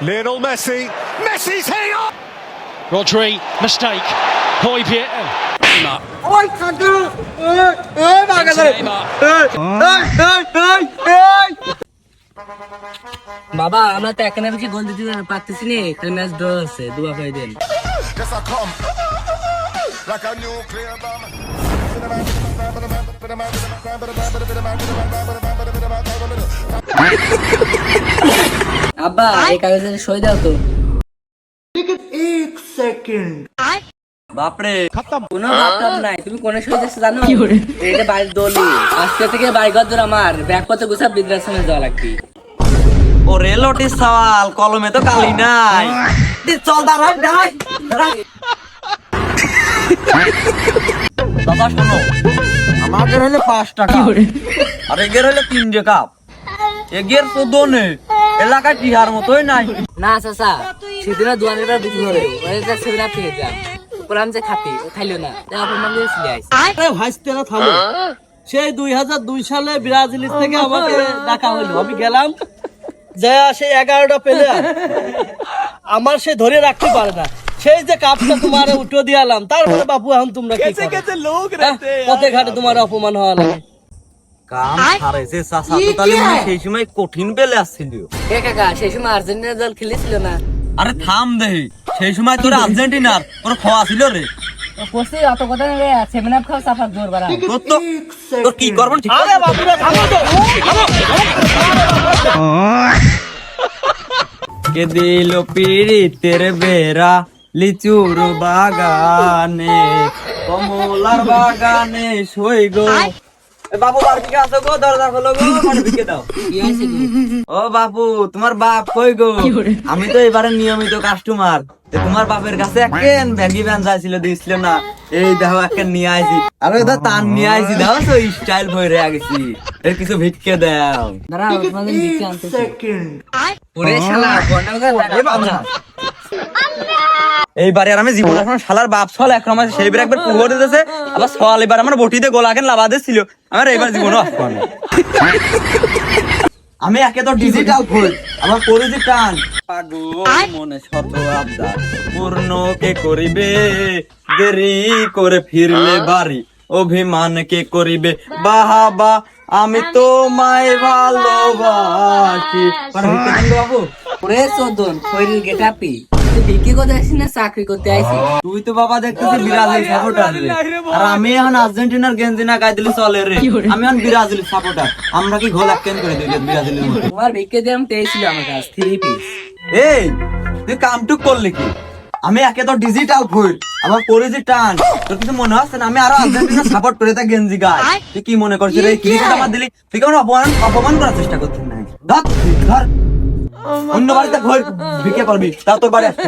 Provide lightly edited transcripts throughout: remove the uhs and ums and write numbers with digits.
Lionel Messi. Messi's here! Rodri, mistake. Højbjerg. Ôi thằng kia. Ê bà cái này. বাবা আমরা তো এখানে বেশি গোল দিতে পারতেছি না, খালি ম্যাচ ড্র হচ্ছে, দুয়া করে দেন। Yes, I come like a nuclear bomb. আব্বা এই কাগজে সই দাও তো। एक सेकंड বাপরে কোনো বাপটাপ নাই, তুমি কোনে সই দিচ্ছ জানো? এটা বাড়ির দলি, আজকে থেকে বাড়িঘর ধরে আমার ব্যাগপত্র গুছা বৃদ্ধাশ্রমে যাওয়া লাগবে। ও রেলটি সওয়াল কলমে তো কালি নাই চল দাঁড়াই দাঁড়াই দাদা শোনো, আমাদের হলে 5 টাকা আর এগের হলে 3 কাপ, এগের তো দোনে এলাকায় টিহার মতোই নাই। না চাচা সেদিনও দুয়ারের পর বিক্রি করে ওইটা সেদিন আপনি যান বললাম যে খাতি ও খাইলো না, তাই অপমান দিয়ে চলে আসছে। আরে ভাইস্তেরা থামো, সেই 2002 সালে ব্রাজিল থেকে আমাকে ডাকা হলো, আমি গেলাম যা সেই 11টা প্লেয়ার আমার সে ধরে রাখতে পারে না, সেই যে কাপটা তোমার উঠো দিয়ালাম, তারপরে বাপু এখন তোমরা কি করো? পথে ঘাটে তোমার অপমান হওয়া লাগে। কাম হারাইছে চাচা তো, তাহলে মনে হয় সেই সময় কঠিন পেলে আসছিল। কে কাকা সেই সময় আর্জেন্টিনা দল খেলেছিল না? আরে থাম দেহি, সেই সময় তোর আর্জেন্টিনার তোর খাওয়া ছিল রে। কোসে অত কথা রে, 7 আপ খাও সাফার জোর বাড়া। তোর কি করবেন ঠিক আরে বাপুরা থামো তো, কে দিল পিরিতের বেড়া লিচুর বাগানে কমলার বাগানে সই গো। এ বাবু বাড়িতে আসো গো, দরজা খোলো গো, পানি ভিকে দাও। কি হইছে গো? ও বাপু তোমার বাপ কই গো? আমি তো এবারে নিয়মিত কাস্টমার, তোমার বাপের কাছে একখান ব্যাগি ব্যান যাইছিল দিছিল না, এই দেখো একখান নিয়ে আইছি, আর ওই তান নিয়ে আইছি, দাও তো স্টাইল ভরে গেছি, এর কিছু ভিক্ষে দাও। দাঁড়াও তোমাদের দিকে আনতে। सेकंड ওরে শালা গন্ডা এ বাবা। এইবারে আর আমি জীবন এখন শালার বাপ ছল একরকম আছে, সেই একবার পুহর দিতেছে, আবার ছল এবার আমার বটিতে গোলাকেন লাভা দিছিল, আমার এইবার জীবনও আসবো না। আমি একে তো ডিজিটাল ফুল, আমার পরিধি টান পাগল মনে শত আবদার পূর্ণ কে করিবে, দেরি করে ফিরলে বাড়ি অভিমান কে করিবে, বাহাবা আমি তোমায় ভালোবাসি। বাবু ওরে চোদন শরীর গেটাপি, তুই বিক্রি করতে আসিস না চাকরি করতে আইছিস? তুই তো বাবা দেখতেছি ব্রাজিল সাপোর্টার রে, আর আমি এখন আর্জেন্টিনার গেঞ্জি না গায়ে দিলে চলে রে, আমি এখন ব্রাজিল সাপোর্টার। আমরা কি গোল এককেন করে দিই ব্রাজিলের মধ্যে? তোমার বিক্রি দিলাম 23 ছিল আমার কাছে 3 পিস। এই তুই কামটুক করলি কি? আমি একে তো ডিজিটাল ফুল, আমার পরিধি টান, তোর কিছু মনে হচ্ছে না? আমি আরো আর্জেন্টিনা সাপোর্ট করে তা গেঞ্জি গায়ে, তুই কি মনে করছিস রে? ক্রিকেট আমার দিলি, তুই কেমন অপমান করার চেষ্টা করছিস না? ধর ধর অন্য বাড়িতে ঘর ভিকে করবি, তাও তোর বাড়ি আসবি।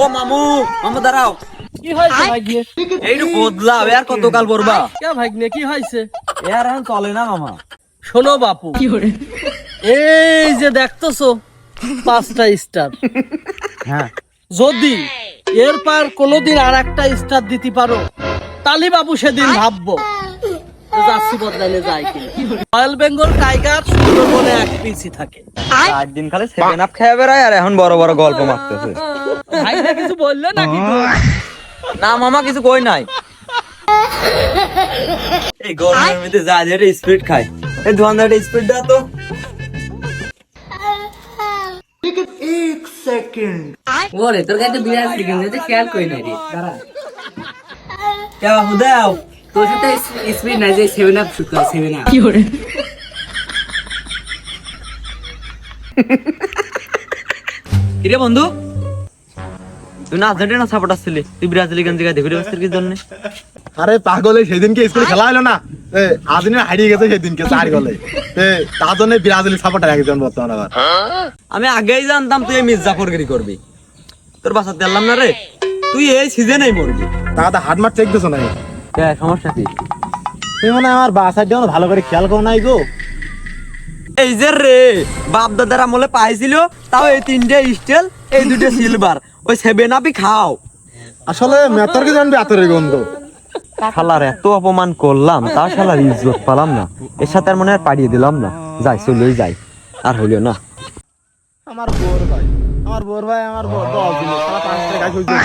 ও মামু, মামু দাঁড়াও। কি হয়েছে ভাগ্নে? এইটু বদলা আর কতকাল পড়বা? কে ভাগ্নে কি হয়েছে? এর এখন চলে না মামা। শোনো বাপু, এই যে দেখতেছো 5টা স্টার, হ্যাঁ যদি এর পার কোনোদিন আর একটা স্টার দিতে পারো, তালি বাবু সেদিন ভাববো জার্সি বদলাইলে যায় কি। রয়্যাল বেঙ্গল টাইগার সুন্দরবনে এক পিসি থাকে। 4 দিন খালি 7 আপ খেয়ে বেড়ায়, আর এখন বড় বড় গল্প মারতেছে। ভাই না কিছু বললে নাকি তো? না মামা কিছু কই নাই, এই গরমের মধ্যে যা যেটা স্পিড খায়, এই ধোয়ানদাটা স্পিড দাও তো। एक सेकंड ওরে তোর কাছে বিরাট দিকে যেতে খেয়াল কই না রে, দাঁড়া কে বাবু দাও। তোর সাথে স্পিড নাই যে 7 আপ শুট কর 7 আপ। কিরে বন্ধু, তুই না আর্জেন্টিনা সাপোর্টার ছিলি, তুই ব্রাজিল গেঞ্জি গায়ে দেখে বসছিস কি জন্য? আরে পাগলে সেদিনকে স্কুলে খেলা হলো না, আর্জেন্টিনা হারিয়ে গেছে সেদিনকে 4 গোলে, তার জন্য ব্রাজিল সাপোর্টার একজন বর্তমান। আবার আমি আগেই জানতাম তুই এই মির্জাফরগিরি করবি, তোর বাসাতে আনলাম না রে, তুই এই সিজনেই মরবি। তাহলে হাট মার চেক দিছো না? কে সমস্যা কি? তুই মানে আমার বাসার জন্য ভালো করে খেয়াল করো নাই গো। এই যে রে বাপ দাদার আমলে পাইছিল, তাও এই 3টে স্টিল, এই 2টে সিলভার, ওই 7 আপই খাও। আসলে মেতর কি জানবে আতরের গন্ধ। শালার এত অপমান করলাম, তা শালার ইজ্জত পেলাম না, এর সাথে আর মনে আর পাড়িয়ে দিলাম না। যাই চলেই যাই আর হইল না আমার বোর ভাই আমার 10 দিন সারা 5 টাকা হইছে